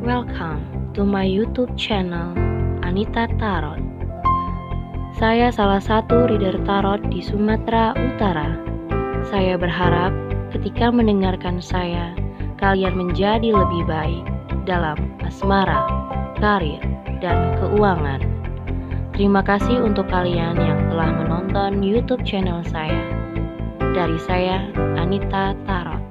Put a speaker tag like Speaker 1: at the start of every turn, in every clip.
Speaker 1: Welcome to my YouTube channel, Anita Tarot. Saya salah satu reader tarot di Sumatera Utara. Saya berharap ketika mendengarkan saya, kalian menjadi lebih baik dalam asmara, karir, dan keuangan. Terima kasih untuk kalian yang telah menonton YouTube channel saya. Dari saya, Anita Tarot.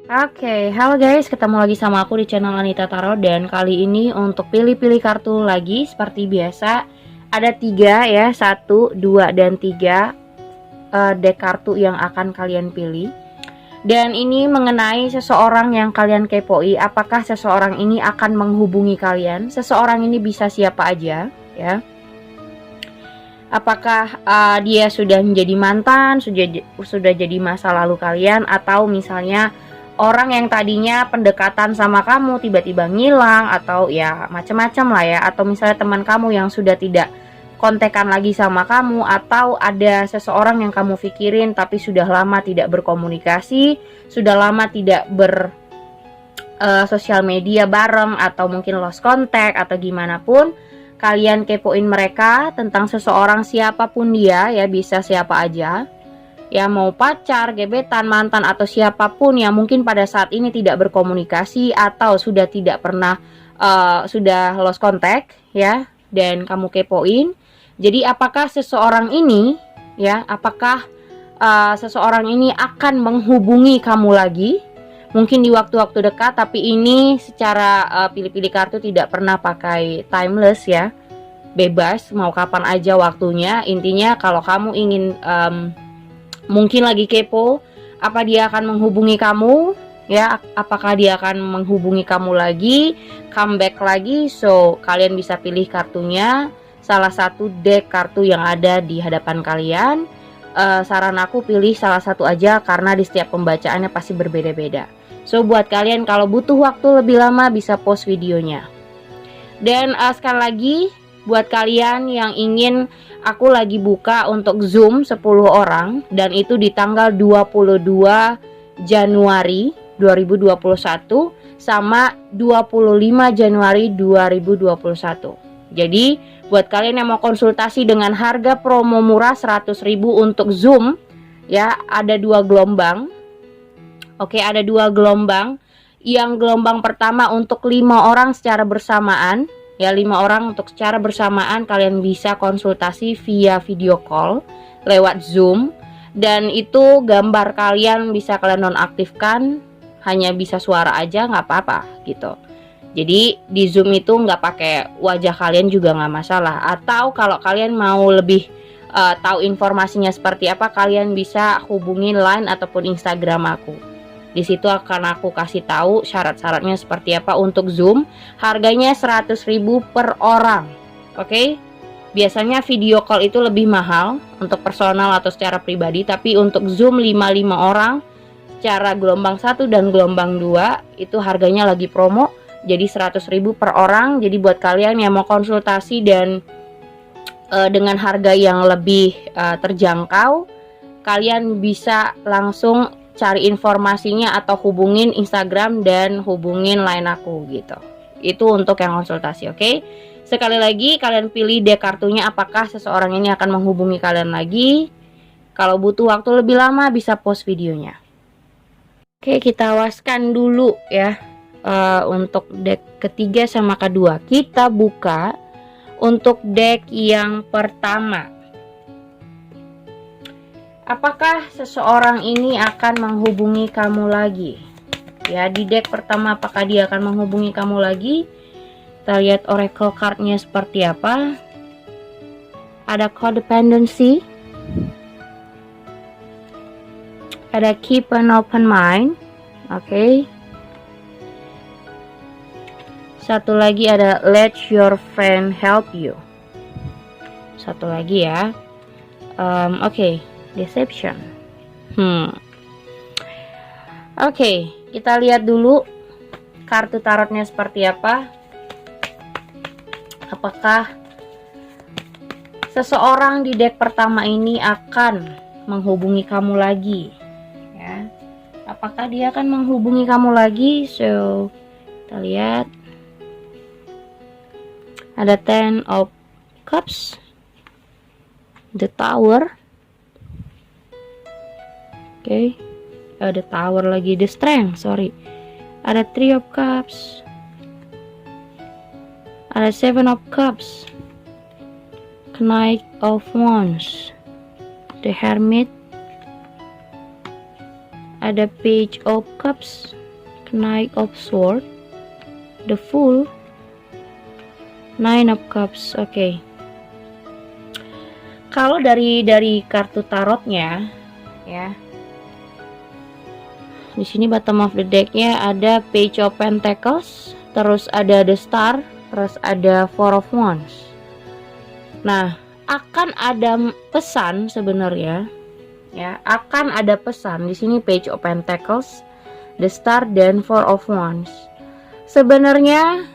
Speaker 1: Oke, halo guys, ketemu lagi sama aku di channel Anita Tarot. Dan kali ini untuk pilih-pilih kartu lagi seperti biasa. Ada 3 ya, 1, 2, dan 3 deck kartu yang akan kalian pilih. Dan ini mengenai seseorang yang kalian kepoi. Apakah seseorang ini akan menghubungi kalian? Seseorang ini bisa siapa aja ya. Apakah dia sudah menjadi mantan, sudah jadi masa lalu kalian, atau misalnya orang yang tadinya pendekatan sama kamu tiba-tiba ngilang, atau ya macam-macam lah ya. Atau misalnya teman kamu yang sudah tidak kontekan lagi sama kamu, atau ada seseorang yang kamu pikirin tapi sudah lama tidak berkomunikasi, sudah lama tidak sosial media bareng, atau mungkin lost contact atau gimana pun. Kalian kepoin mereka tentang seseorang, siapapun dia ya, bisa siapa aja ya, mau pacar, gebetan, mantan, atau siapapun yang mungkin pada saat ini tidak berkomunikasi atau sudah tidak pernah sudah lost contact ya, dan kamu kepoin. Jadi apakah seseorang ini ya, apakah seseorang ini akan menghubungi kamu lagi, mungkin di waktu-waktu dekat. Tapi ini secara pilih-pilih kartu tidak pernah pakai timeless ya, bebas mau kapan aja waktunya. Intinya kalau kamu ingin mungkin lagi kepo, apa dia akan menghubungi kamu ya, apakah dia akan menghubungi kamu lagi, comeback lagi. So kalian bisa pilih kartunya, salah satu deck kartu yang ada di hadapan kalian. Saran aku pilih salah satu aja karena di setiap pembacaannya pasti berbeda-beda. So buat kalian kalau butuh waktu lebih lama bisa pause videonya. Dan sekali lagi buat kalian yang ingin, aku lagi buka untuk Zoom 10 orang, dan itu di tanggal 22 Januari 2021 sama 25 Januari 2021. Jadi buat kalian yang mau konsultasi dengan harga promo murah 100.000 untuk Zoom ya, ada 2 gelombang. Oke, ada 2 gelombang. Yang gelombang pertama untuk 5 orang secara bersamaan ya, 5 orang untuk secara bersamaan kalian bisa konsultasi via video call lewat Zoom. Dan itu gambar kalian bisa kalian nonaktifkan, hanya bisa suara aja nggak apa-apa gitu. Jadi di Zoom itu nggak pakai wajah kalian juga nggak masalah. Atau kalau kalian mau lebih tahu informasinya seperti apa, kalian bisa hubungi Line ataupun Instagram aku. Di situ akan aku kasih tahu syarat-syaratnya seperti apa untuk Zoom. Harganya 100.000 per orang. Oke? Biasanya video call itu lebih mahal untuk personal atau secara pribadi, tapi untuk Zoom 5 orang secara gelombang 1 dan gelombang 2 itu harganya lagi promo. Jadi 100.000 per orang. Jadi buat kalian yang mau konsultasi dan dengan harga yang lebih terjangkau, kalian bisa langsung cari informasinya atau hubungin Instagram dan hubungin Line aku gitu. Itu untuk yang konsultasi, oke? Sekali lagi kalian pilih deck kartunya, apakah seseorang ini akan menghubungi kalian lagi. Kalau butuh waktu lebih lama bisa pause videonya. Oke, kita awaskan dulu ya. Untuk deck ketiga sama kedua kita buka. Untuk deck yang pertama, apakah seseorang ini akan menghubungi kamu lagi? Ya, di deck pertama apakah dia akan menghubungi kamu lagi? Kita lihat oracle cardnya seperti apa. Ada codependency, ada keep an open mind. Oke. Satu lagi ada let your friend help you. Satu lagi ya. Oke. Deception. Oke, kita lihat dulu kartu tarotnya seperti apa. Apakah seseorang di deck pertama ini akan menghubungi kamu lagi ya? Apakah dia akan menghubungi kamu lagi? So, kita lihat. Ada Ten of Cups, the Tower. Oke. Ada Tower lagi, the Strength, sorry. Ada Three of Cups. Ada Seven of Cups. Knight of Wands, the Hermit. Ada Page of Cups, Knight of Swords, the Fool, Nine of Cups. Oke. Kalau dari kartu tarotnya ya, di sini bottom of the decknya ada Page of Pentacles, terus ada the Star, terus ada Four of Wands. Nah, akan ada pesan sebenarnya, ya, akan ada pesan di sini Page of Pentacles, the Star, dan Four of Wands. Sebenarnya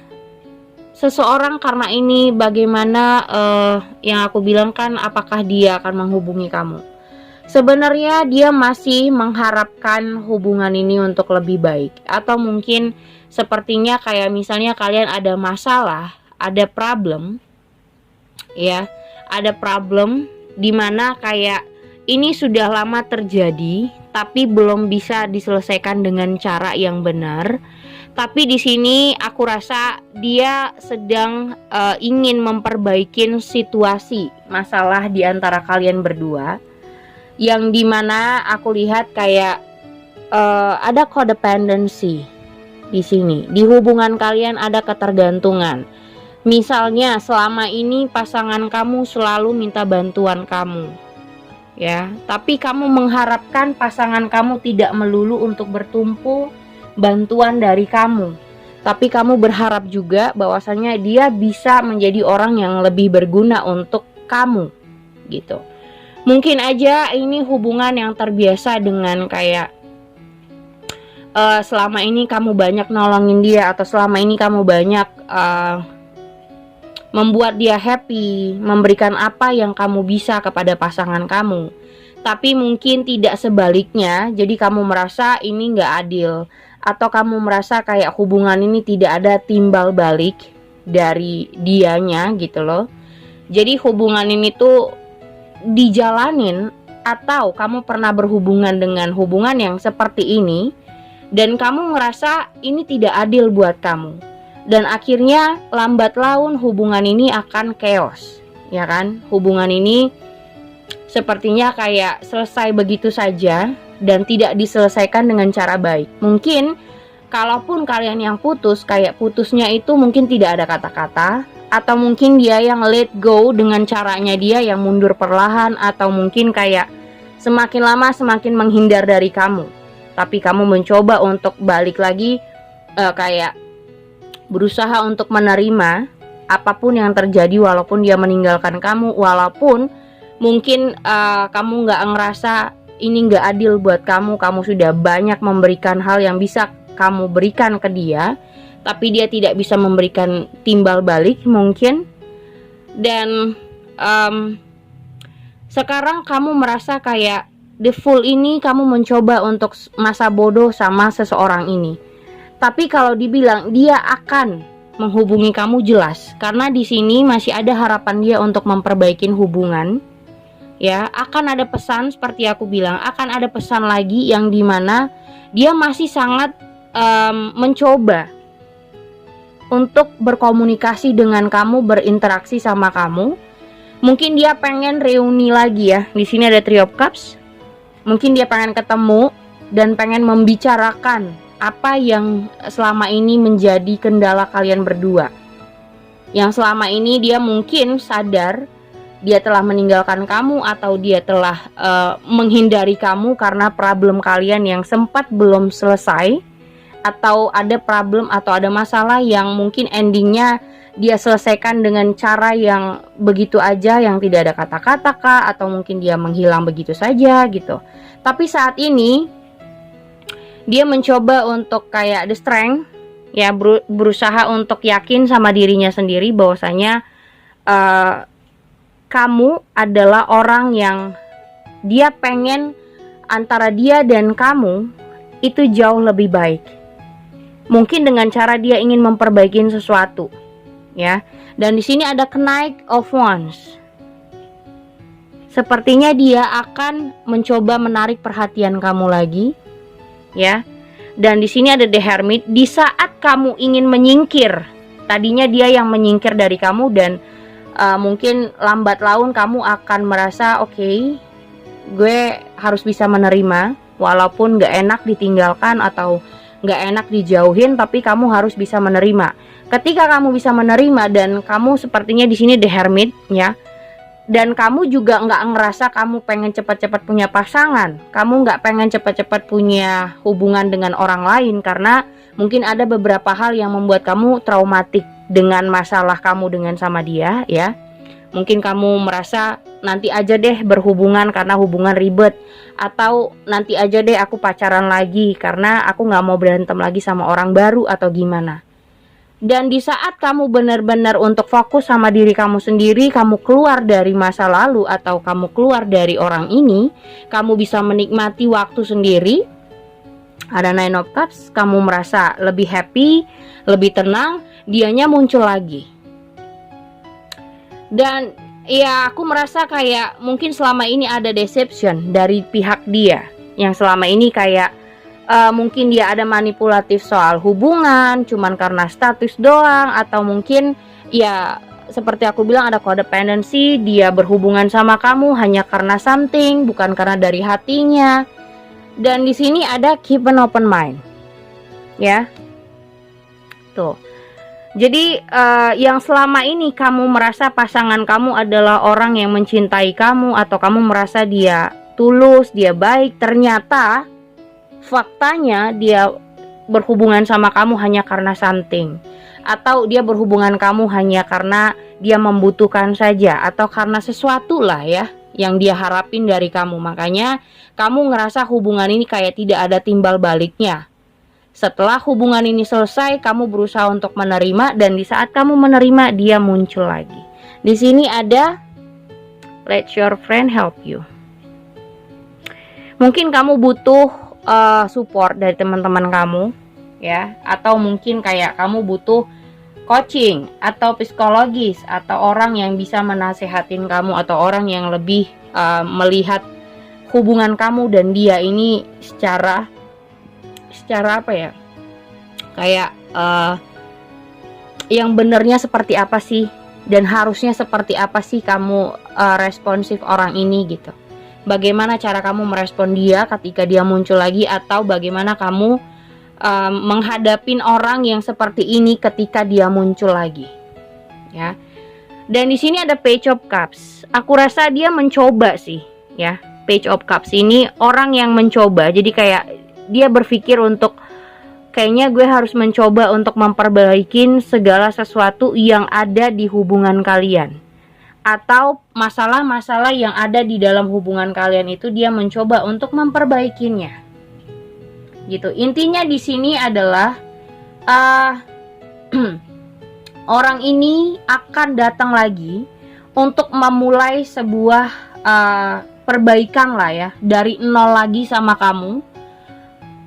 Speaker 1: seseorang, karena ini bagaimana yang aku bilang kan, apakah dia akan menghubungi kamu? Sebenarnya dia masih mengharapkan hubungan ini untuk lebih baik, atau mungkin sepertinya kayak misalnya kalian ada masalah, ada problem. Ya, ada problem dimana kayak ini sudah lama terjadi tapi belum bisa diselesaikan dengan cara yang benar. Tapi di sini aku rasa dia sedang ingin memperbaiki situasi masalah di antara kalian berdua, yang dimana aku lihat kayak ada codependency di sini. Di hubungan kalian ada ketergantungan. Misalnya selama ini pasangan kamu selalu minta bantuan kamu, ya, tapi kamu mengharapkan pasangan kamu tidak melulu untuk bertumpu bantuan dari kamu, tapi kamu berharap juga bahwasanya dia bisa menjadi orang yang lebih berguna untuk kamu, gitu. Mungkin aja ini hubungan yang terbiasa dengan kayak selama ini kamu banyak nolongin dia, atau selama ini kamu banyak membuat dia happy, memberikan apa yang kamu bisa kepada pasangan kamu. Tapi mungkin tidak sebaliknya, jadi kamu merasa ini gak adil, atau kamu merasa kayak hubungan ini tidak ada timbal balik dari dianya gitu loh. Jadi hubungan ini tuh dijalanin, atau kamu pernah berhubungan dengan hubungan yang seperti ini dan kamu ngerasa ini tidak adil buat kamu. Dan akhirnya lambat laun hubungan ini akan chaos, ya kan? Hubungan ini sepertinya kayak selesai begitu saja dan tidak diselesaikan dengan cara baik. Mungkin kalaupun kalian yang putus, kayak putusnya itu mungkin tidak ada kata-kata, atau mungkin dia yang let go dengan caranya dia yang mundur perlahan, atau mungkin kayak semakin lama semakin menghindar dari kamu. Tapi kamu mencoba untuk balik lagi, kayak berusaha untuk menerima apapun yang terjadi, walaupun dia meninggalkan kamu, walaupun mungkin kamu gak ngerasa ini gak adil buat kamu. Kamu sudah banyak memberikan hal yang bisa kamu berikan ke dia, tapi dia tidak bisa memberikan timbal balik mungkin. Dan sekarang kamu merasa kayak the fool ini, kamu mencoba untuk masa bodoh sama seseorang ini. Tapi kalau dibilang dia akan menghubungi kamu, jelas, karena di sini masih ada harapan dia untuk memperbaiki hubungan. Ya, akan ada pesan seperti aku bilang, akan ada pesan lagi yang dimana dia masih sangat mencoba untuk berkomunikasi dengan kamu, berinteraksi sama kamu. Mungkin dia pengen reuni lagi ya. Di sini ada Three of Cups. Mungkin dia pengen ketemu dan pengen membicarakan apa yang selama ini menjadi kendala kalian berdua. Yang selama ini dia mungkin sadar dia telah meninggalkan kamu, atau dia telah menghindari kamu karena problem kalian yang sempat belum selesai, atau ada problem atau ada masalah yang mungkin endingnya dia selesaikan dengan cara yang begitu aja, yang tidak ada kata-kata kah, atau mungkin dia menghilang begitu saja gitu. Tapi saat ini dia mencoba untuk kayak the strength, ya, berusaha untuk yakin sama dirinya sendiri bahwasanya kamu adalah orang yang dia pengen, antara dia dan kamu itu jauh lebih baik. Mungkin dengan cara dia ingin memperbaiki sesuatu, ya. Dan di sini ada Knight of Wands. Sepertinya dia akan mencoba menarik perhatian kamu lagi, ya. Dan di sini ada The Hermit. Di saat kamu ingin menyingkir, tadinya dia yang menyingkir dari kamu, dan mungkin lambat laun kamu akan merasa oke, gue harus bisa menerima, walaupun gak enak ditinggalkan atau gak enak dijauhin, tapi kamu harus bisa menerima. Ketika kamu bisa menerima dan kamu sepertinya di sini The Hermit, ya. Dan kamu juga nggak ngerasa kamu pengen cepat-cepat punya pasangan, kamu nggak pengen cepat-cepat punya hubungan dengan orang lain, karena mungkin ada beberapa hal yang membuat kamu traumatik dengan masalah kamu dengan sama dia, ya. Mungkin kamu merasa nanti aja deh berhubungan karena hubungan ribet, atau nanti aja deh aku pacaran lagi karena aku nggak mau berantem lagi sama orang baru atau gimana. Dan di saat kamu benar-benar untuk fokus sama diri kamu sendiri, kamu keluar dari masa lalu atau kamu keluar dari orang ini, kamu bisa menikmati waktu sendiri. Ada Nine of Cups, kamu merasa lebih happy, lebih tenang, dianya muncul lagi. Dan ya aku merasa kayak mungkin selama ini ada deception dari pihak dia, yang selama ini kayak mungkin dia ada manipulatif soal hubungan cuman karena status doang, atau mungkin ya seperti aku bilang ada codependency, dia berhubungan sama kamu hanya karena something, bukan karena dari hatinya. Dan di sini ada keep an open mind, ya. Tuh. Jadi yang selama ini kamu merasa pasangan kamu adalah orang yang mencintai kamu, atau kamu merasa dia tulus, dia baik, ternyata faktanya dia berhubungan sama kamu hanya karena something, atau dia berhubungan kamu hanya karena dia membutuhkan saja, atau karena sesuatu lah ya yang dia harapin dari kamu. Makanya kamu ngerasa hubungan ini kayak tidak ada timbal baliknya. Setelah hubungan ini selesai, kamu berusaha untuk menerima, dan di saat kamu menerima, dia muncul lagi. Di sini ada let your friend help you. Mungkin kamu butuh support dari teman-teman kamu, ya, atau mungkin kayak kamu butuh coaching atau psikologis, atau orang yang bisa menasehatin kamu, atau orang yang lebih melihat hubungan kamu dan dia ini secara apa ya, kayak yang benernya seperti apa sih, dan harusnya seperti apa sih kamu responsif orang ini gitu. Bagaimana cara kamu merespon dia ketika dia muncul lagi, atau bagaimana kamu menghadapin orang yang seperti ini ketika dia muncul lagi, ya. Dan di sini ada Page of Cups. Aku rasa dia mencoba sih, ya. Page of Cups ini orang yang mencoba. Jadi kayak dia berpikir untuk kayaknya gue harus mencoba untuk memperbaiki segala sesuatu yang ada di hubungan kalian, atau masalah-masalah yang ada di dalam hubungan kalian itu dia mencoba untuk memperbaikinya. Gitu. Intinya di sini adalah orang ini akan datang lagi untuk memulai sebuah perbaikan lah ya, dari nol lagi sama kamu.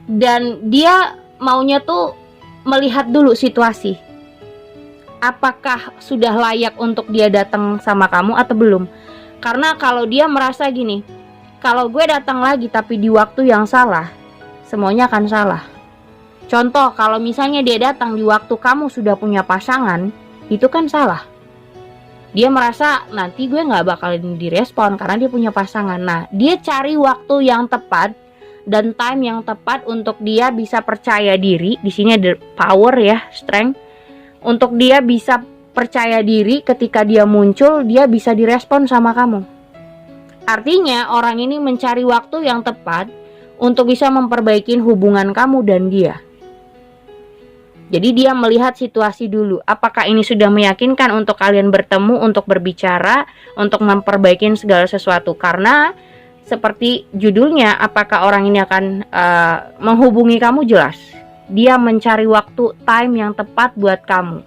Speaker 1: Dan dia maunya tuh melihat dulu situasi, apakah sudah layak untuk dia datang sama kamu atau belum. Karena kalau dia merasa gini, kalau gue datang lagi tapi di waktu yang salah, semuanya akan salah. Contoh, kalau misalnya dia datang di waktu kamu sudah punya pasangan, itu kan salah. Dia merasa nanti gue gak bakalan direspon karena dia punya pasangan. Nah, dia cari waktu yang tepat dan time yang tepat untuk dia bisa percaya diri. Di sini ada power ya, strength. Untuk dia bisa percaya diri ketika dia muncul, dia bisa direspon sama kamu. Artinya orang ini mencari waktu yang tepat untuk bisa memperbaiki hubungan kamu dan dia. Jadi dia melihat situasi dulu, apakah ini sudah meyakinkan untuk kalian bertemu, untuk berbicara, untuk memperbaiki segala sesuatu. Karena seperti judulnya, apakah orang ini akan menghubungi kamu, jelas dia mencari waktu, time yang tepat buat kamu.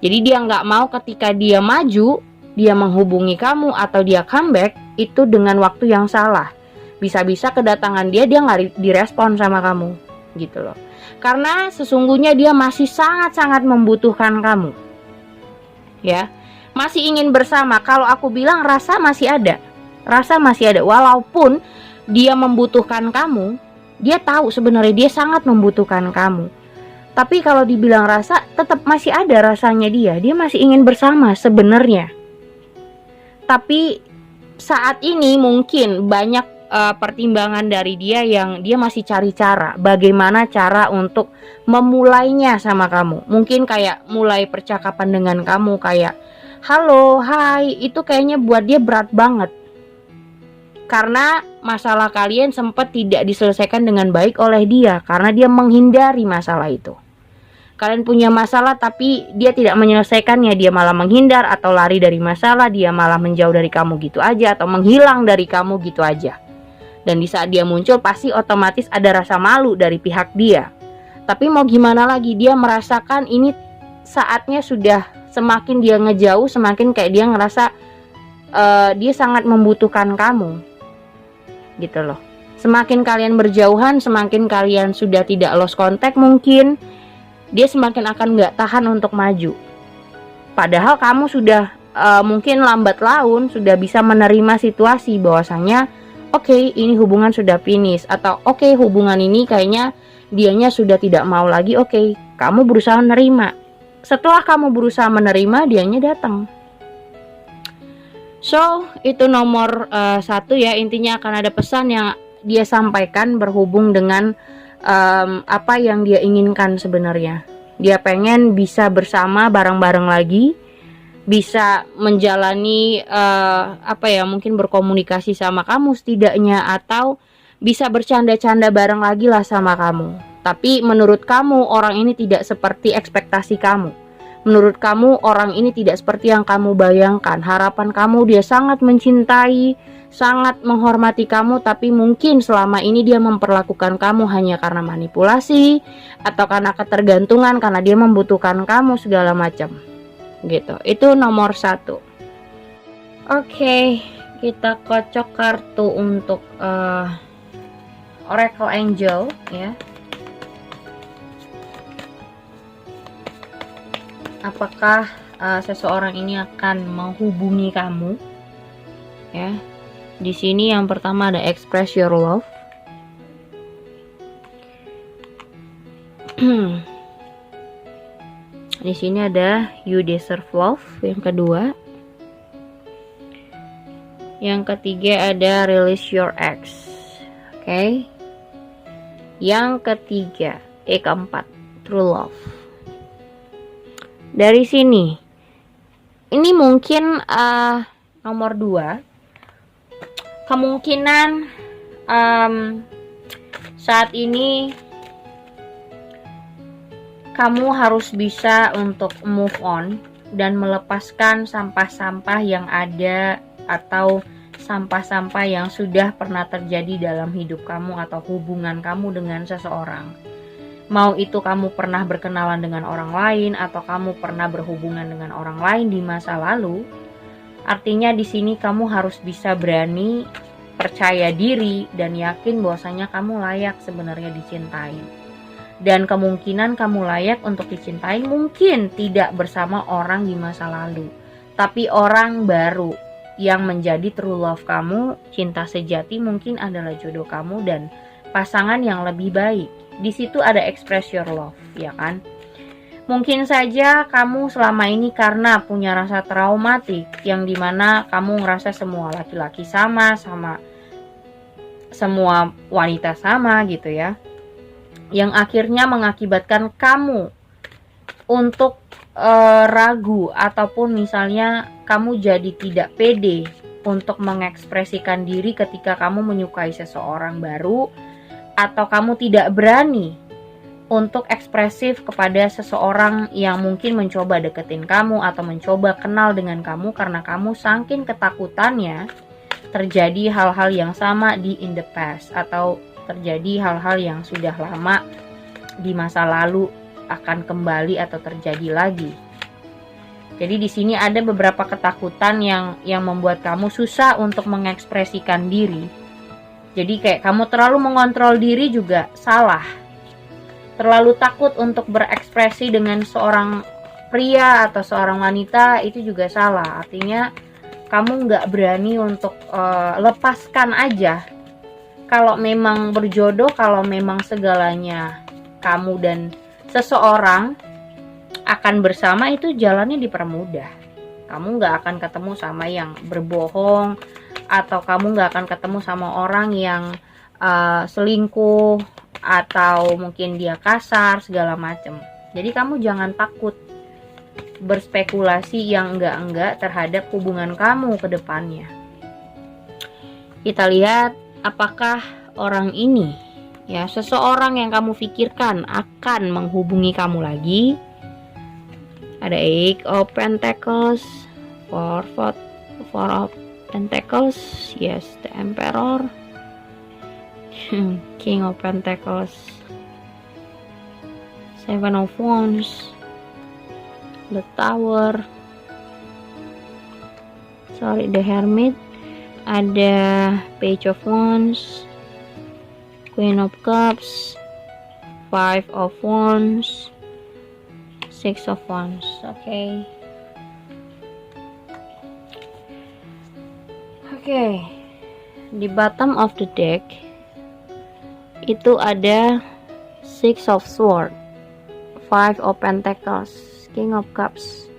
Speaker 1: Jadi dia nggak mau ketika dia maju, dia menghubungi kamu atau dia comeback itu dengan waktu yang salah. Bisa-bisa kedatangan dia nggak direspon sama kamu, gitu loh. Karena sesungguhnya dia masih sangat-sangat membutuhkan kamu, ya. Masih ingin bersama. Kalau aku bilang rasa masih ada, walaupun dia membutuhkan kamu, dia tahu sebenarnya dia sangat membutuhkan kamu. Tapi kalau dibilang rasa, tetap masih ada rasanya dia masih ingin bersama sebenarnya. Tapi saat ini mungkin banyak pertimbangan dari dia yang dia masih cari cara, bagaimana cara untuk memulainya sama kamu. Mungkin kayak mulai percakapan dengan kamu kayak halo, hai, itu kayaknya buat dia berat banget. Karena masalah kalian sempat tidak diselesaikan dengan baik oleh dia, karena dia menghindari masalah itu. Kalian punya masalah tapi dia tidak menyelesaikannya, dia malah menghindar atau lari dari masalah, dia malah menjauh dari kamu gitu aja atau menghilang dari kamu gitu aja. Dan di saat dia muncul pasti otomatis ada rasa malu dari pihak dia. Tapi mau gimana lagi, dia merasakan ini saatnya sudah semakin dia ngejauh, semakin kayak dia ngerasa dia sangat membutuhkan kamu, gitu loh. Semakin kalian berjauhan, semakin kalian sudah tidak lost contact, mungkin dia semakin akan gak tahan untuk maju. Padahal kamu sudah mungkin lambat laun sudah bisa menerima situasi bahwasanya oke, ini hubungan sudah finish, atau oke, hubungan ini kayaknya dianya sudah tidak mau lagi. Oke, kamu berusaha menerima. Setelah kamu berusaha menerima, dianya datang. So, itu nomor 1 ya. Intinya akan ada pesan yang dia sampaikan berhubung dengan apa yang dia inginkan sebenarnya. Dia pengen bisa bersama bareng-bareng lagi, bisa menjalani mungkin berkomunikasi sama kamu setidaknya, atau bisa bercanda-canda bareng lagi lah sama kamu. Tapi menurut kamu orang ini tidak seperti ekspektasi kamu. Menurut kamu orang ini tidak seperti yang kamu bayangkan. Harapan kamu dia sangat mencintai, sangat menghormati kamu, tapi mungkin selama ini dia memperlakukan kamu hanya karena manipulasi atau karena ketergantungan, karena dia membutuhkan kamu segala macam. Gitu. Itu nomor 1. Oke, kita kocok kartu untuk Oracle Angel ya. Apakah seseorang ini akan menghubungi kamu? Ya. Di sini yang pertama ada express your love. Di sini ada you deserve love yang kedua. Yang ketiga ada release your ex. Oke. Yang ketiga, keempat, true love. Dari sini, ini mungkin nomor 2. Kemungkinan saat ini kamu harus bisa untuk move on dan melepaskan sampah-sampah yang ada atau sampah-sampah yang sudah pernah terjadi dalam hidup kamu atau hubungan kamu dengan seseorang. Mau itu kamu pernah berkenalan dengan orang lain atau kamu pernah berhubungan dengan orang lain di masa lalu. Artinya di sini kamu harus bisa berani, percaya diri dan yakin bahwasanya kamu layak sebenarnya dicintai. Dan kemungkinan kamu layak untuk dicintai mungkin tidak bersama orang di masa lalu, tapi orang baru yang menjadi true love kamu, cinta sejati mungkin adalah jodoh kamu dan pasangan yang lebih baik. Di situ ada express your love, ya kan? Mungkin saja kamu selama ini karena punya rasa traumatik yang dimana kamu ngerasa semua laki-laki sama semua wanita sama gitu ya, yang akhirnya mengakibatkan kamu untuk ragu ataupun misalnya kamu jadi tidak pede untuk mengekspresikan diri ketika kamu menyukai seseorang baru, atau kamu tidak berani untuk ekspresif kepada seseorang yang mungkin mencoba deketin kamu atau mencoba kenal dengan kamu karena kamu saking ketakutannya terjadi hal-hal yang sama di in the past atau terjadi hal-hal yang sudah lama di masa lalu akan kembali atau terjadi lagi. Jadi di sini ada beberapa ketakutan yang membuat kamu susah untuk mengekspresikan diri. Jadi kayak kamu terlalu mengontrol diri juga salah. Terlalu takut untuk berekspresi dengan seorang pria atau seorang wanita itu juga salah. Artinya kamu nggak berani untuk lepaskan aja. Kalau memang berjodoh, kalau memang segalanya kamu dan seseorang akan bersama, itu jalannya dipermudah. Kamu nggak akan ketemu sama yang berbohong, atau kamu nggak akan ketemu sama orang yang selingkuh, atau mungkin dia kasar segala macem. Jadi kamu jangan takut berspekulasi yang enggak-enggak terhadap hubungan kamu ke depannya. Kita lihat apakah orang ini, ya, seseorang yang kamu pikirkan akan menghubungi kamu lagi. Ada Eight of Pentacles, Four of Pentacles, yes, the Emperor, King of Pentacles, Seven of Wands, the Tower, the Hermit, ada Page of Wands, Queen of Cups, Five of Wands, Six of Wands. Oke. Di bottom of the deck itu ada Six of Swords, Five of Pentacles, King of Cups.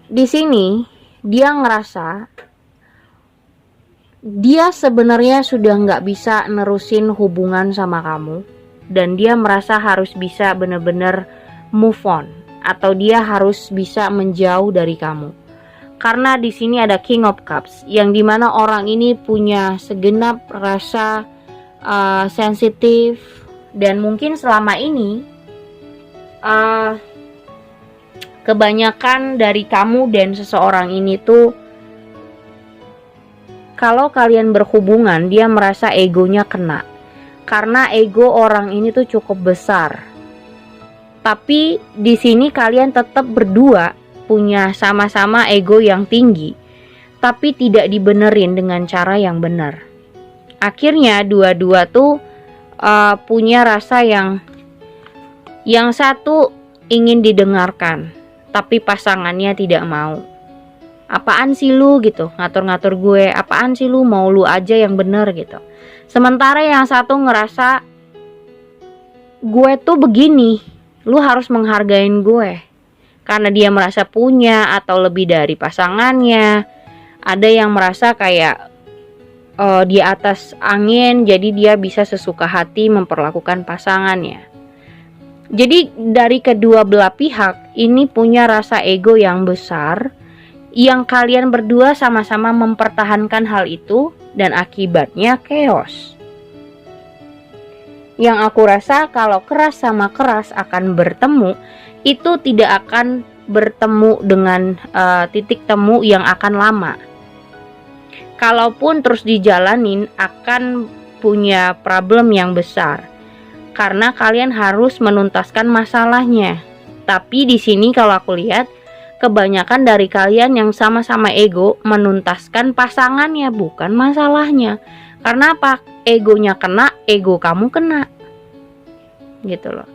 Speaker 1: Di sini dia ngerasa dia sebenarnya sudah nggak bisa nerusin hubungan sama kamu, dan dia merasa harus bisa benar-benar move on, atau dia harus bisa menjauh dari kamu. Karena di sini ada King of Cups, yang dimana orang ini punya segenap rasa sensitif, dan mungkin selama ini kebanyakan dari kamu dan seseorang ini tuh, kalau kalian berhubungan, dia merasa egonya kena. Karena ego orang ini tuh cukup besar. Tapi di sini kalian tetap berdua punya sama-sama ego yang tinggi, tapi tidak dibenerin dengan cara yang benar. Akhirnya dua-dua tuh punya rasa yang satu ingin didengarkan, tapi pasangannya tidak mau. Apaan sih lu gitu, ngatur-ngatur gue, apaan sih lu, mau lu aja yang bener gitu. Sementara yang satu ngerasa, gue tuh begini, lu harus menghargain gue. Karena dia merasa punya atau lebih dari pasangannya. Ada yang merasa kayak di atas angin, jadi dia bisa sesuka hati memperlakukan pasangannya. Jadi dari kedua belah pihak ini punya rasa ego yang besar, yang kalian berdua sama-sama mempertahankan hal itu, dan akibatnya chaos. Yang aku rasa kalau keras sama keras akan bertemu, itu tidak akan bertemu dengan titik temu yang akan lama. Kalaupun terus dijalanin, akan punya problem yang besar, karena kalian harus menuntaskan masalahnya. Tapi di sini kalau aku lihat, kebanyakan dari kalian yang sama-sama ego menuntaskan pasangannya, bukan masalahnya. Karena apa? Egonya kena, ego kamu kena, gitu loh.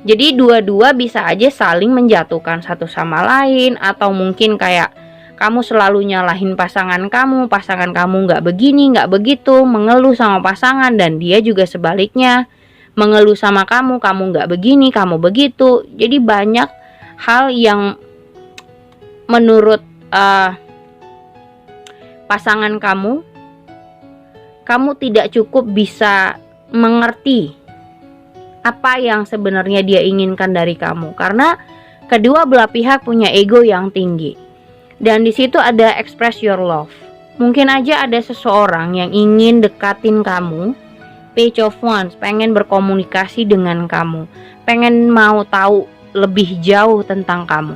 Speaker 1: Jadi dua-dua bisa aja saling menjatuhkan satu sama lain, atau mungkin kayak kamu selalu nyalahin pasangan kamu nggak begini, nggak begitu, mengeluh sama pasangan, dan dia juga sebaliknya mengeluh sama kamu nggak begini, kamu begitu. Jadi banyak hal yang menurut pasangan kamu tidak cukup bisa mengerti apa yang sebenarnya dia inginkan dari kamu, karena kedua belah pihak punya ego yang tinggi. Dan di situ ada express your love. Mungkin aja ada seseorang yang ingin dekatin kamu, Page of Wands, pengen berkomunikasi dengan kamu, pengen mau tahu lebih jauh tentang kamu.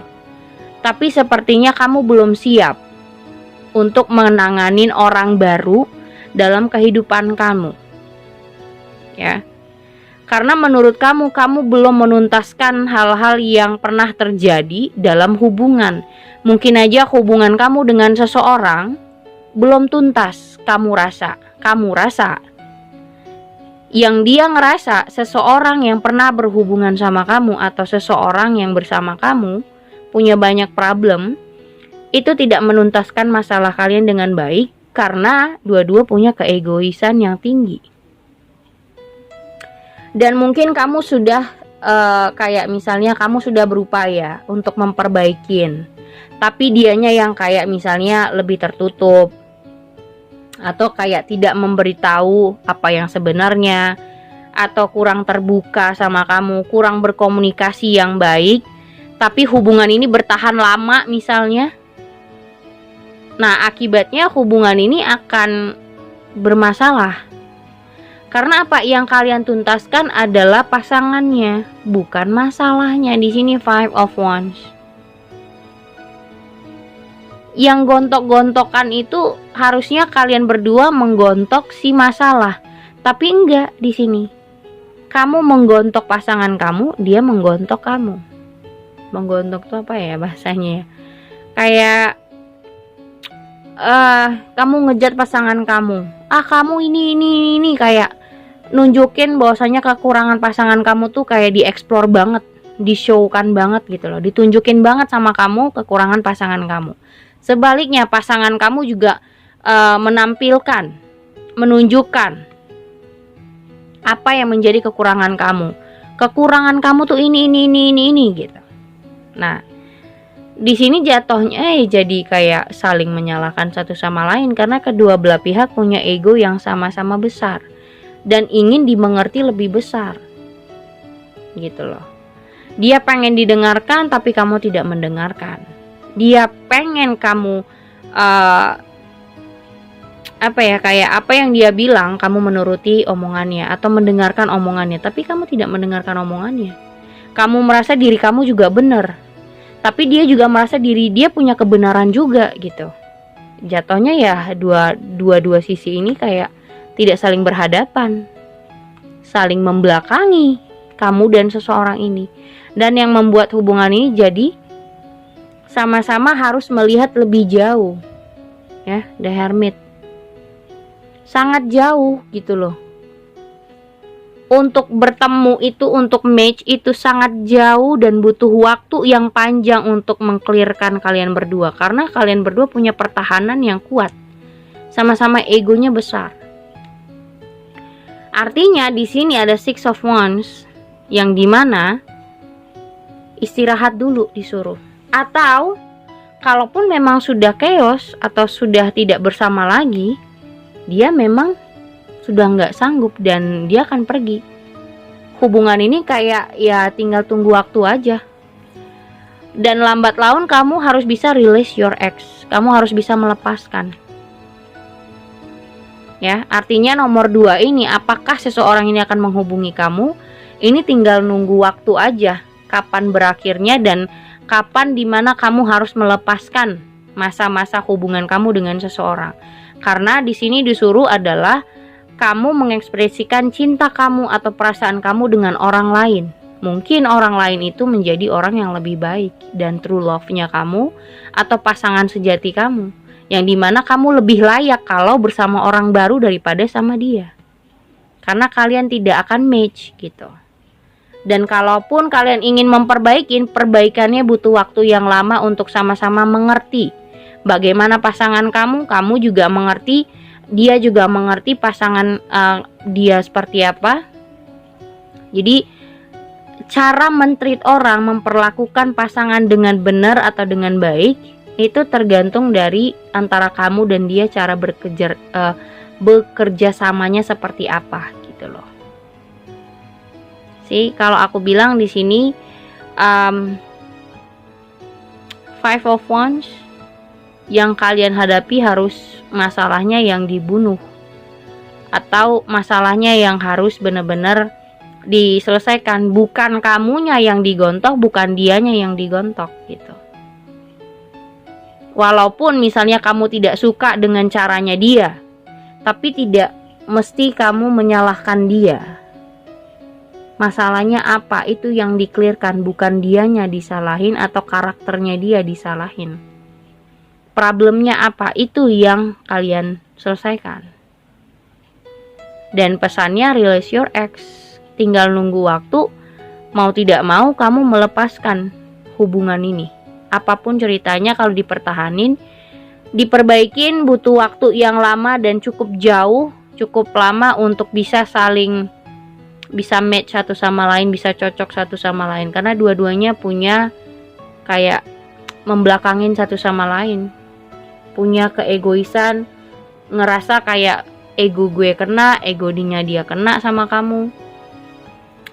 Speaker 1: Tapi sepertinya kamu belum siap untuk menanganin orang baru dalam kehidupan kamu. Ya. Karena menurut kamu belum menuntaskan hal-hal yang pernah terjadi dalam hubungan. Mungkin aja hubungan kamu dengan seseorang belum tuntas kamu rasa yang dia ngerasa seseorang yang pernah berhubungan sama kamu atau seseorang yang bersama kamu punya banyak problem, itu tidak menuntaskan masalah kalian dengan baik karena dua-dua punya keegoisan yang tinggi. Dan mungkin kamu sudah kayak misalnya kamu sudah berupaya untuk memperbaikin, tapi dianya yang kayak misalnya lebih tertutup atau kayak tidak memberitahu apa yang sebenarnya, atau kurang terbuka sama kamu, kurang berkomunikasi yang baik, tapi hubungan ini bertahan lama misalnya. Nah, akibatnya hubungan ini akan bermasalah. Karena apa? Yang kalian tuntaskan adalah pasangannya, bukan masalahnya. Di sini Five of Wands. Yang gontok-gontokan itu harusnya kalian berdua menggontok si masalah, tapi enggak di sini. Kamu menggontok pasangan kamu, dia menggontok kamu. Menggontok itu apa ya bahasanya ya? Kayak kamu ngejat pasangan kamu. Kamu ini kayak nunjukin bahwasanya kekurangan pasangan kamu tuh kayak dieksplor banget, di-show-kan banget gitu loh. Ditunjukin banget sama kamu kekurangan pasangan kamu. Sebaliknya pasangan kamu juga menampilkan, menunjukkan apa yang menjadi kekurangan kamu. Kekurangan kamu tuh ini gitu. Nah, di sini jatuhnya jadi kayak saling menyalahkan satu sama lain karena kedua belah pihak punya ego yang sama-sama besar dan ingin dimengerti lebih besar. Gitu loh. Dia pengen didengarkan tapi kamu tidak mendengarkan. Dia pengen kamu kayak apa yang dia bilang kamu menuruti omongannya atau mendengarkan omongannya, tapi kamu tidak mendengarkan omongannya. Kamu merasa diri kamu juga benar, tapi dia juga merasa diri dia punya kebenaran juga gitu. Jatuhnya ya dua sisi ini kayak tidak saling berhadapan, saling membelakangi kamu dan seseorang ini. Dan yang membuat hubungan ini jadi sama-sama harus melihat lebih jauh. Ya, The Hermit. Sangat jauh gitu loh. Untuk bertemu itu, untuk match itu sangat jauh dan butuh waktu yang panjang untuk mengclearkan kalian berdua. Karena kalian berdua punya pertahanan yang kuat. Sama-sama egonya besar. Artinya di sini ada Six of Wands yang dimana istirahat dulu disuruh. Atau kalaupun memang sudah chaos atau sudah tidak bersama lagi, dia memang sudah nggak sanggup dan dia akan pergi. Hubungan ini kayak ya tinggal tunggu waktu aja. Dan lambat laun kamu harus bisa release your ex. Kamu harus bisa melepaskan. Ya, artinya nomor 2 ini, apakah seseorang ini akan menghubungi kamu? Ini tinggal nunggu waktu aja. Kapan berakhirnya dan kapan dimana kamu harus melepaskan masa-masa hubungan kamu dengan seseorang. Karena di sini disuruh adalah kamu mengekspresikan cinta kamu atau perasaan kamu dengan orang lain. Mungkin orang lain itu menjadi orang yang lebih baik dan true love-nya kamu atau pasangan sejati kamu, yang dimana kamu lebih layak kalau bersama orang baru daripada sama dia. Karena kalian tidak akan match gitu. Dan kalaupun kalian ingin memperbaiki, perbaikannya butuh waktu yang lama untuk sama-sama mengerti bagaimana pasangan kamu juga mengerti, dia juga mengerti pasangan dia seperti apa. Jadi cara men-treat orang, memperlakukan pasangan dengan benar atau dengan baik itu tergantung dari antara kamu dan dia, cara bekerja samanya seperti apa gitu loh. Kalau aku bilang di sini Five of Wands yang kalian hadapi harus masalahnya yang dibunuh, atau masalahnya yang harus benar-benar diselesaikan, bukan kamunya yang digontok, bukan dianya yang digontok gitu. Walaupun misalnya kamu tidak suka dengan caranya dia, tapi tidak mesti kamu menyalahkan dia. Masalahnya apa? Itu yang di-clearkan, bukan dianya disalahin atau karakternya dia disalahin. problemnya apa, itu yang kalian selesaikan. Dan pesannya release your ex, tinggal nunggu waktu. Mau tidak mau kamu melepaskan hubungan ini. Apapun ceritanya, kalau dipertahanin, diperbaikin butuh waktu yang lama dan cukup jauh, cukup lama untuk bisa saling bisa match satu sama lain, bisa cocok satu sama lain, karena dua-duanya punya kayak membelakangin satu sama lain, punya keegoisan, ngerasa kayak ego gue kena, ego dia kena sama kamu.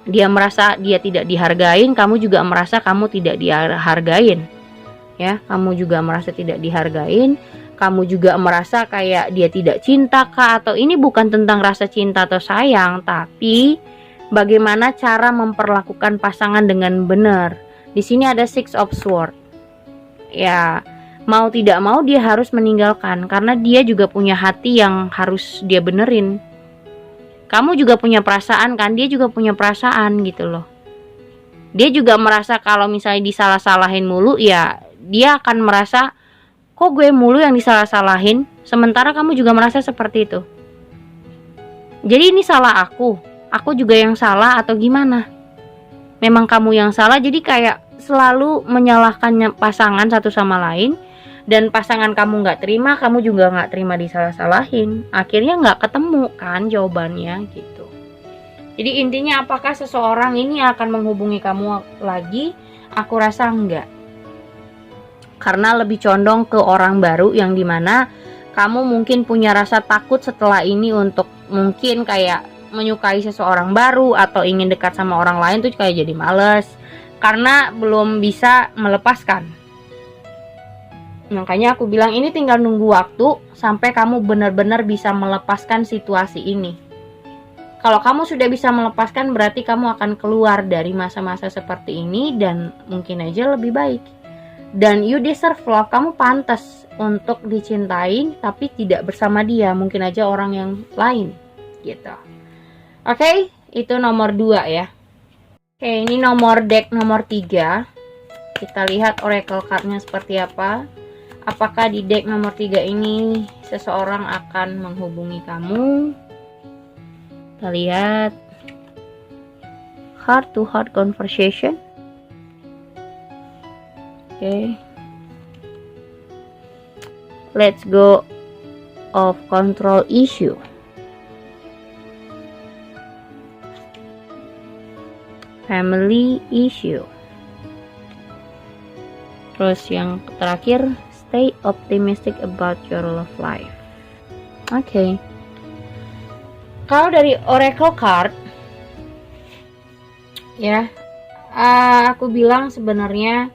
Speaker 1: Dia merasa dia tidak dihargain, kamu juga merasa kamu tidak dihargain. Ya, kamu juga merasa tidak dihargain, kamu juga merasa kayak dia tidak cinta kah, atau ini bukan tentang rasa cinta atau sayang, tapi bagaimana cara memperlakukan pasangan dengan benar. Di sini ada Six of Swords. Ya, mau tidak mau dia harus meninggalkan, karena dia juga punya hati yang harus dia benerin. Kamu juga punya perasaan kan, dia juga punya perasaan gitu loh. Dia juga merasa kalau misalnya disalah-salahin mulu, ya dia akan merasa, kok gue mulu yang disalah-salahin, sementara kamu juga merasa seperti itu. Jadi ini salah aku juga yang salah atau gimana? Memang kamu yang salah, jadi kayak selalu menyalahkan pasangan satu sama lain. Dan pasangan kamu gak terima, kamu juga gak terima disalah-salahin. Akhirnya gak ketemu kan jawabannya gitu. Jadi intinya, apakah seseorang ini akan menghubungi kamu lagi? Aku rasa enggak. Karena lebih condong ke orang baru, yang dimana kamu mungkin punya rasa takut setelah ini untuk mungkin kayak menyukai seseorang baru, atau ingin dekat sama orang lain tuh kayak jadi males karena belum bisa melepaskan. Makanya aku bilang ini tinggal nunggu waktu sampai kamu benar-benar bisa melepaskan situasi ini. Kalau kamu sudah bisa melepaskan, berarti kamu akan keluar dari masa-masa seperti ini dan mungkin aja lebih baik. Dan you deserve love, kamu pantas untuk dicintai tapi tidak bersama dia, mungkin aja orang yang lain gitu. Oke, itu nomor 2 ya. Oke, ini nomor deck nomor 3. Kita lihat oracle cardnya seperti apa. Apakah di deck nomor 3 ini seseorang akan menghubungi kamu? Kita lihat. Heart to heart conversation. Oke. Let's go of control issue. Family issue. Terus yang terakhir, stay optimistic about your love life. Oke. Kalau dari oracle card, ya, aku bilang sebenarnya,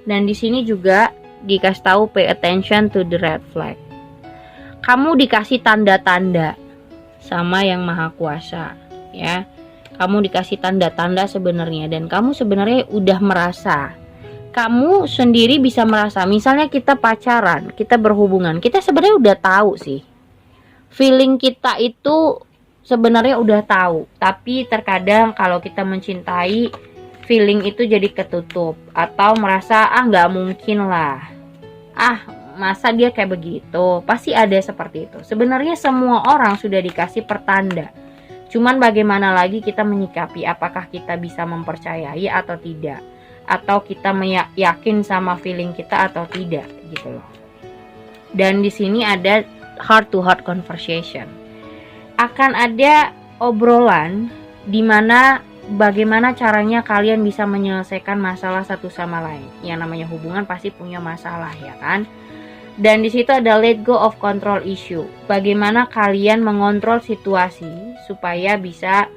Speaker 1: dan di sini juga dikasih tahu pay attention to the red flag. Kamu dikasih tanda-tanda sama Yang Maha Kuasa, ya. Kamu dikasih tanda-tanda sebenarnya, dan kamu sebenarnya udah merasa. Kamu sendiri bisa merasa, misalnya kita pacaran, kita berhubungan, kita sebenarnya udah tahu sih. Feeling kita itu sebenarnya udah tahu, tapi terkadang kalau kita mencintai, feeling itu jadi ketutup, atau merasa nggak mungkin lah, masa dia kayak begitu, pasti ada seperti itu. Sebenarnya semua orang sudah dikasih pertanda, cuman bagaimana lagi kita menyikapi, apakah kita bisa mempercayai atau tidak, atau kita yakin sama feeling kita atau tidak gitu loh. Dan di sini ada heart to heart conversation. Akan ada obrolan di mana bagaimana caranya kalian bisa menyelesaikan masalah satu sama lain. Yang namanya hubungan pasti punya masalah, ya kan? Dan di situ ada let go of control issue. Bagaimana kalian mengontrol situasi supaya bisa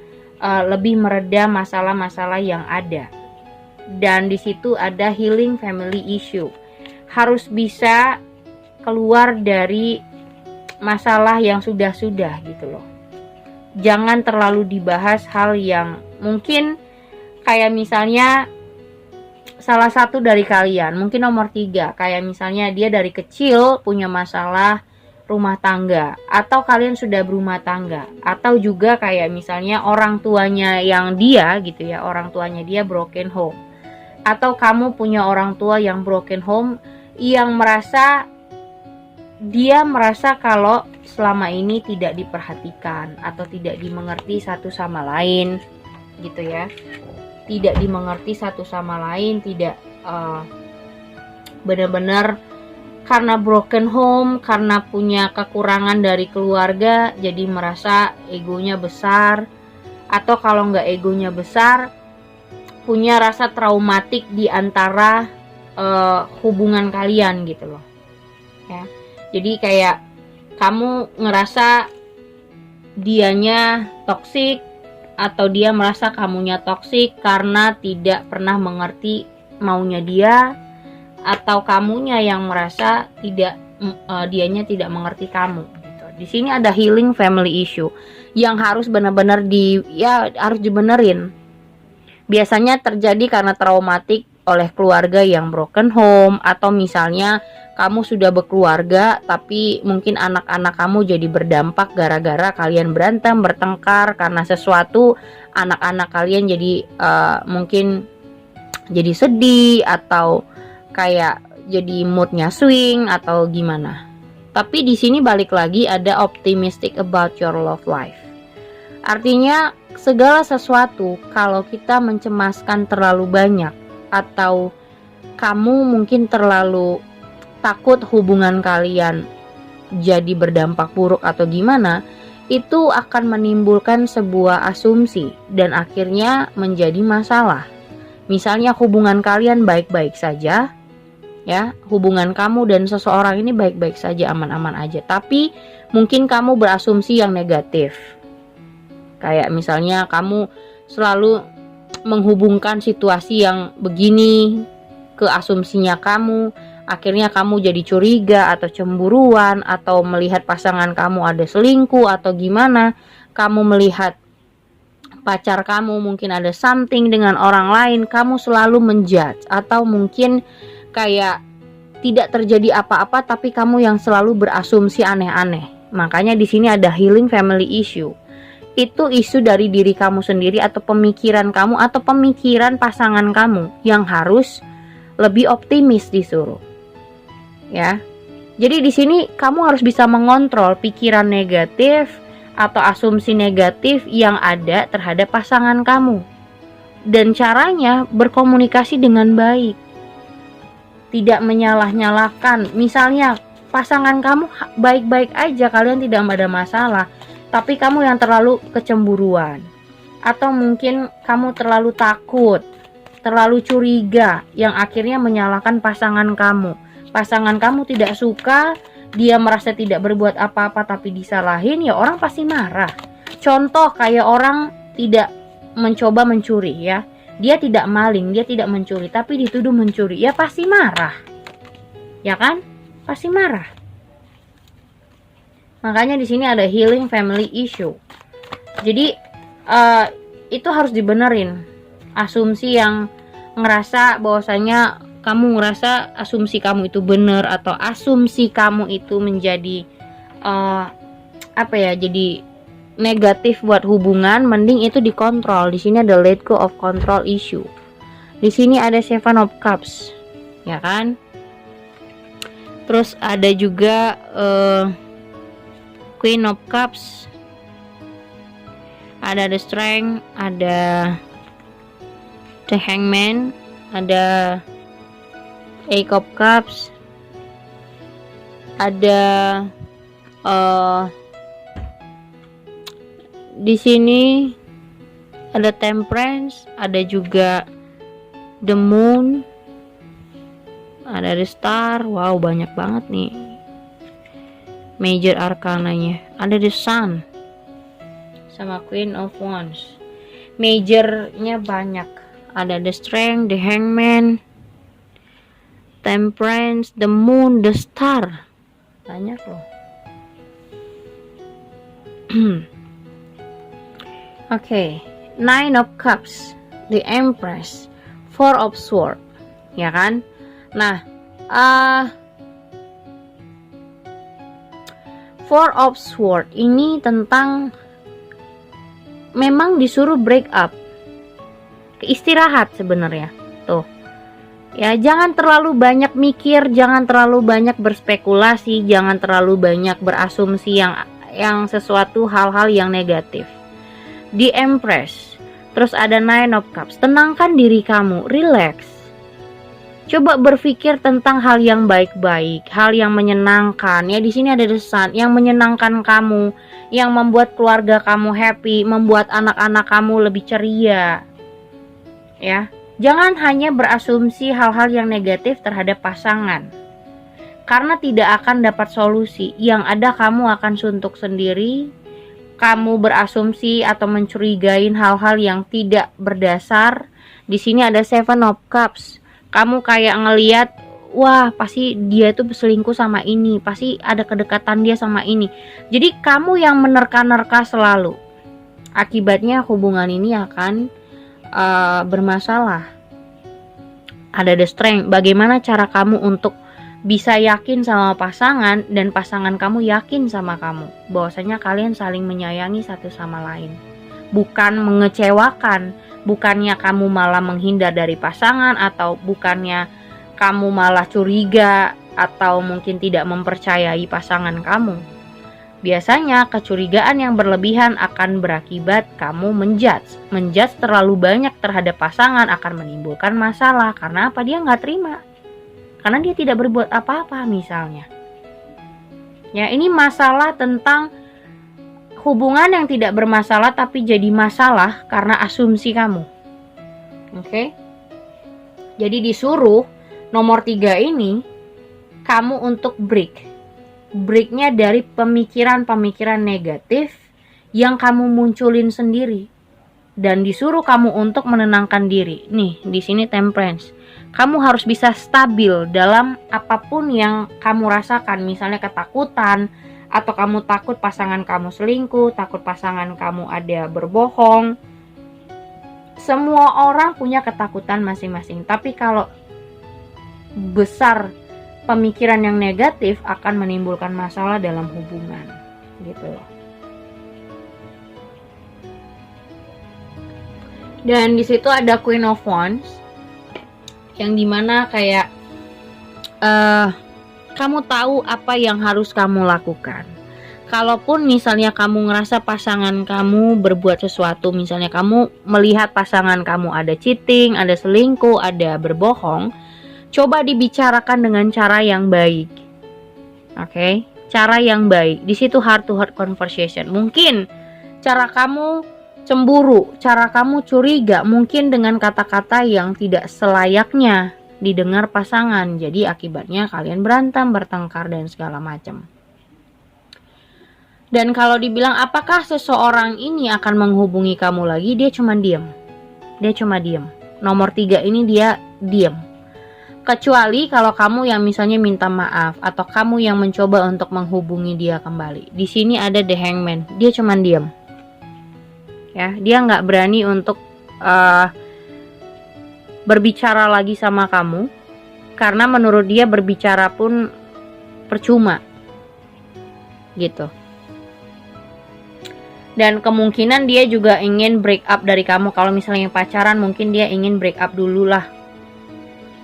Speaker 1: lebih mereda masalah-masalah yang ada. Dan di situ ada healing family issue. Harus bisa keluar dari masalah yang sudah-sudah gitu loh. Jangan terlalu dibahas hal yang mungkin kayak misalnya salah satu dari kalian, mungkin nomor 3, kayak misalnya dia dari kecil punya masalah rumah tangga, atau kalian sudah berumah tangga, atau juga kayak misalnya orang tuanya yang dia gitu ya, orang tuanya dia broken home, atau kamu punya orang tua yang broken home yang merasa dia merasa kalau selama ini tidak diperhatikan atau tidak dimengerti satu sama lain gitu ya. Tidak dimengerti satu sama lain, tidak benar-benar karena broken home, karena punya kekurangan dari keluarga, jadi merasa egonya besar. Atau kalau nggak egonya besar, punya rasa traumatik di antara hubungan kalian gitu loh ya. Jadi kayak kamu ngerasa dianya toksik atau dia merasa kamunya toksik karena tidak pernah mengerti maunya dia, atau kamunya yang merasa dianya tidak mengerti kamu gitu. Di sini ada healing family issue yang harus benar-benar harus dibenerin. Biasanya terjadi karena traumatik oleh keluarga yang broken home, atau misalnya kamu sudah berkeluarga tapi mungkin anak-anak kamu jadi berdampak gara-gara kalian berantem, bertengkar karena sesuatu. Anak-anak kalian jadi mungkin jadi sedih atau kayak jadi moodnya swing atau gimana. Tapi di sini balik lagi ada optimistic about your love life. Artinya segala sesuatu kalau kita mencemaskan terlalu banyak atau kamu mungkin terlalu takut hubungan kalian jadi berdampak buruk atau gimana, itu akan menimbulkan sebuah asumsi dan akhirnya menjadi masalah. Misalnya hubungan kalian baik-baik saja, ya, hubungan kamu dan seseorang ini baik-baik saja, aman-aman aja, tapi mungkin kamu berasumsi yang negatif. Kayak misalnya kamu selalu menghubungkan situasi yang begini ke asumsinya kamu, akhirnya kamu jadi curiga atau cemburuan, atau melihat pasangan kamu ada selingkuh atau gimana, kamu melihat pacar kamu mungkin ada something dengan orang lain, kamu selalu menjudge, atau mungkin kayak tidak terjadi apa-apa tapi kamu yang selalu berasumsi aneh-aneh. Makanya di sini ada healing family issue. Itu isu dari diri kamu sendiri atau pemikiran kamu atau pemikiran pasangan kamu yang harus lebih optimis disuruh. Ya. Jadi di sini kamu harus bisa mengontrol pikiran negatif atau asumsi negatif yang ada terhadap pasangan kamu. Dan caranya berkomunikasi dengan baik. Tidak menyalah-nyalahkan. Misalnya pasangan kamu baik-baik aja, kalian tidak ada masalah, tapi kamu yang terlalu kecemburuan, atau mungkin kamu terlalu takut, terlalu curiga, yang akhirnya menyalahkan pasangan kamu. Pasangan kamu tidak suka, dia merasa tidak berbuat apa-apa tapi disalahin, ya orang pasti marah. Contoh kayak orang tidak mencoba mencuri ya, dia tidak maling, dia tidak mencuri, tapi dituduh mencuri, ya pasti marah, ya kan? Pasti marah. Makanya di sini ada healing family issue. Jadi itu harus dibenerin. Asumsi yang ngerasa bahwasanya kamu ngerasa asumsi kamu itu benar, atau asumsi kamu itu menjadi jadi negatif buat hubungan, mending itu dikontrol. Di sini ada let go of control issue. Di sini ada Seven of Cups, ya kan? Terus ada juga Queen of Cups, ada the Strength, ada the Hangman, ada Eight of Cups, ada di sini ada Temperance, ada juga the Moon, ada the Star. Wow, banyak banget nih major arkananya. Ada the Sun sama Queen of Wands. Majornya banyak. Ada the Strength, the Hangman, Temperance, the Moon, the Star. Banyak loh. Oke, Nine of Cups, the Empress, Four of Swords, ya kan? Nah, Four of Swords ini tentang memang disuruh break up, istirahat sebenarnya. Tuh, Ya, jangan terlalu banyak mikir, jangan terlalu banyak berspekulasi, jangan terlalu banyak berasumsi yang sesuatu hal-hal yang negatif. Di Empress, terus ada Nine of Cups. Tenangkan diri kamu, relax. Coba berpikir tentang hal yang baik-baik, hal yang menyenangkan. Ya, di sini ada The Sun yang menyenangkan kamu, yang membuat keluarga kamu happy, membuat anak-anak kamu lebih ceria. Ya. Jangan hanya berasumsi hal-hal yang negatif terhadap pasangan, karena tidak akan dapat solusi. Yang ada kamu akan suntuk sendiri, kamu berasumsi atau mencurigain hal-hal yang tidak berdasar. Di sini ada Seven of Cups. Kamu kayak ngeliat, wah pasti dia tuh selingkuh sama ini, pasti ada kedekatan dia sama ini. Jadi kamu yang menerka-nerka selalu. Akibatnya hubungan ini akan bermasalah. Ada The Strength. Bagaimana cara kamu untuk bisa yakin sama pasangan dan pasangan kamu yakin sama kamu, bahwasanya kalian saling menyayangi satu sama lain, bukan mengecewakan, bukannya kamu malah menghindar dari pasangan, atau bukannya kamu malah curiga atau mungkin tidak mempercayai pasangan kamu. Biasanya kecurigaan yang berlebihan akan berakibat kamu menjudge terlalu banyak terhadap pasangan, akan menimbulkan masalah. Karena apa? Dia nggak terima, karena dia tidak berbuat apa-apa misalnya. Ya, ini masalah tentang hubungan yang tidak bermasalah tapi jadi masalah karena asumsi kamu. Oke? Jadi disuruh nomor 3 ini kamu untuk breaknya dari pemikiran-pemikiran negatif yang kamu munculin sendiri, dan disuruh kamu untuk menenangkan diri. Nih, di sini Temperance. Kamu harus bisa stabil dalam apapun yang kamu rasakan, misalnya ketakutan, atau kamu takut pasangan kamu selingkuh, takut pasangan kamu ada berbohong. Semua orang punya ketakutan masing-masing, tapi kalau besar pemikiran yang negatif akan menimbulkan masalah dalam hubungan, gitu loh. Dan di situ ada Queen of Wands, yang dimana kayak kamu tahu apa yang harus kamu lakukan. Kalaupun misalnya kamu ngerasa pasangan kamu berbuat sesuatu, misalnya kamu melihat pasangan kamu ada cheating, ada selingkuh, ada berbohong, coba dibicarakan dengan cara yang baik. Oke, cara yang baik. Di situ heart to heart conversation. Mungkin cara kamu cemburu, cara kamu curiga, mungkin dengan kata-kata yang tidak selayaknya didengar pasangan. Jadi akibatnya kalian berantem, bertengkar dan segala macam. Dan kalau dibilang apakah seseorang ini akan menghubungi kamu lagi, dia cuma diam. Dia cuma diam. Nomor 3 ini dia diam. Kecuali kalau kamu yang misalnya minta maaf, atau kamu yang mencoba untuk menghubungi dia kembali. Di sini ada The Hangman, dia cuma diam. Ya, dia nggak berani untuk berbicara lagi sama kamu, karena menurut dia berbicara pun percuma, gitu. Dan kemungkinan dia juga ingin break up dari kamu. Kalau misalnya pacaran, mungkin dia ingin break up dulu lah.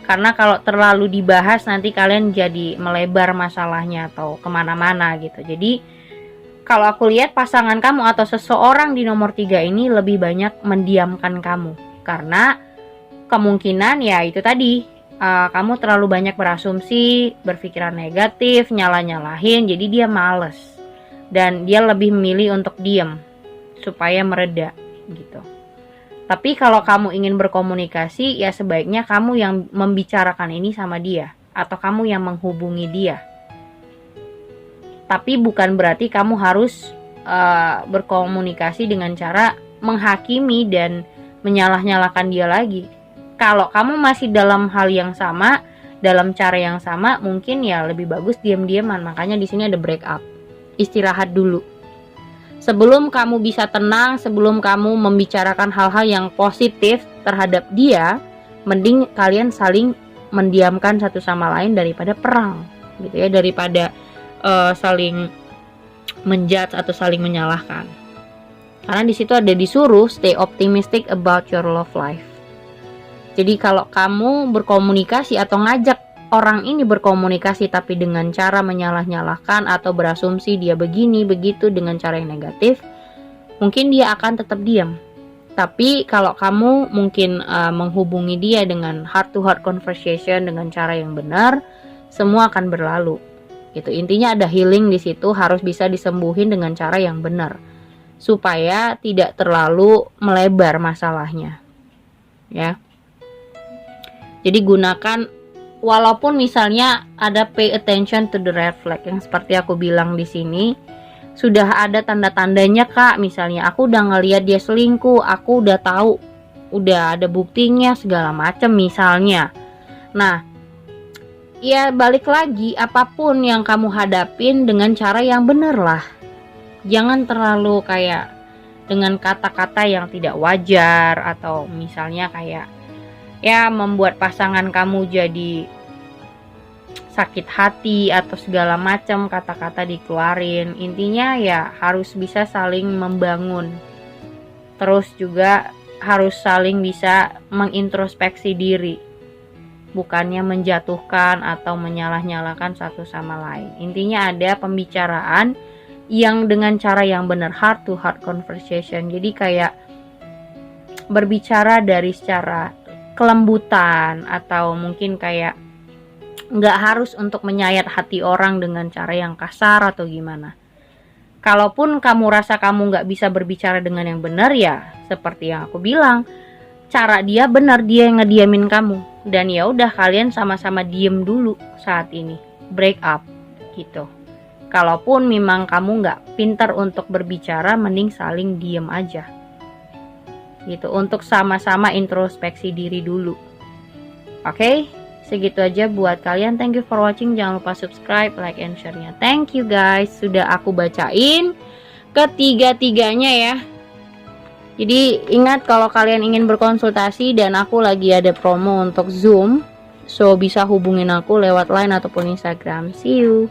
Speaker 1: Karena kalau terlalu dibahas nanti kalian jadi melebar masalahnya atau kemana-mana gitu. Jadi kalau aku lihat pasangan kamu atau seseorang di nomor 3 ini lebih banyak mendiamkan kamu. Karena kemungkinan ya itu tadi, kamu terlalu banyak berasumsi, berpikiran negatif, nyalah-nyalahin, jadi dia males. Dan dia lebih memilih untuk diam supaya mereda gitu. Tapi kalau kamu ingin berkomunikasi, ya sebaiknya kamu yang membicarakan ini sama dia, atau kamu yang menghubungi dia. Tapi bukan berarti kamu harus berkomunikasi dengan cara menghakimi dan menyalah-nyalahkan dia lagi. Kalau kamu masih dalam hal yang sama, dalam cara yang sama, mungkin ya lebih bagus diam-diaman. Makanya di sini ada break up. Istirahat dulu. Sebelum kamu bisa tenang, sebelum kamu membicarakan hal-hal yang positif terhadap dia, mending kalian saling mendiamkan satu sama lain daripada perang, gitu ya, daripada saling menjudge atau saling menyalahkan. Karena di situ ada disuruh stay optimistic about your love life. Jadi kalau kamu berkomunikasi atau ngajak orang ini berkomunikasi tapi dengan cara menyalah-nyalahkan atau berasumsi dia begini begitu dengan cara yang negatif, mungkin dia akan tetap diam. Tapi kalau kamu mungkin menghubungi dia dengan heart to heart conversation dengan cara yang benar, semua akan berlalu. Gitu. Intinya ada healing di situ, harus bisa disembuhin dengan cara yang benar supaya tidak terlalu melebar masalahnya. Ya. Jadi gunakan, walaupun misalnya ada pay attention to the red flag yang seperti aku bilang di sini, sudah ada tanda-tandanya Kak, misalnya aku udah ngelihat dia selingkuh, aku udah tahu, udah ada buktinya segala macam misalnya. Nah, ya balik lagi, apapun yang kamu hadapin dengan cara yang benar lah. Jangan terlalu kayak dengan kata-kata yang tidak wajar atau misalnya kayak ya membuat pasangan kamu jadi sakit hati atau segala macam kata-kata dikeluarin. Intinya ya harus bisa saling membangun. Terus juga harus saling bisa mengintrospeksi diri. Bukannya menjatuhkan atau menyalah-nyalahkan satu sama lain. Intinya ada pembicaraan yang dengan cara yang benar, heart to heart conversation. Jadi kayak berbicara dari secara kelembutan atau mungkin kayak nggak harus untuk menyayat hati orang dengan cara yang kasar atau gimana. Kalaupun kamu rasa kamu nggak bisa berbicara dengan yang benar, ya seperti yang aku bilang, cara dia benar, dia yang ngediamin kamu, dan ya udah kalian sama-sama diem dulu saat ini, break up gitu. Kalaupun memang kamu nggak pintar untuk berbicara, mending saling diem aja gitu, untuk sama-sama introspeksi diri dulu. Oke, segitu aja buat kalian. Thank you for watching. Jangan lupa subscribe, like, and share-nya. Thank you guys. Sudah aku bacain ketiga-tiganya ya. Jadi ingat kalau kalian ingin berkonsultasi dan aku lagi ada promo untuk Zoom, so bisa hubungin aku lewat line ataupun Instagram. See you.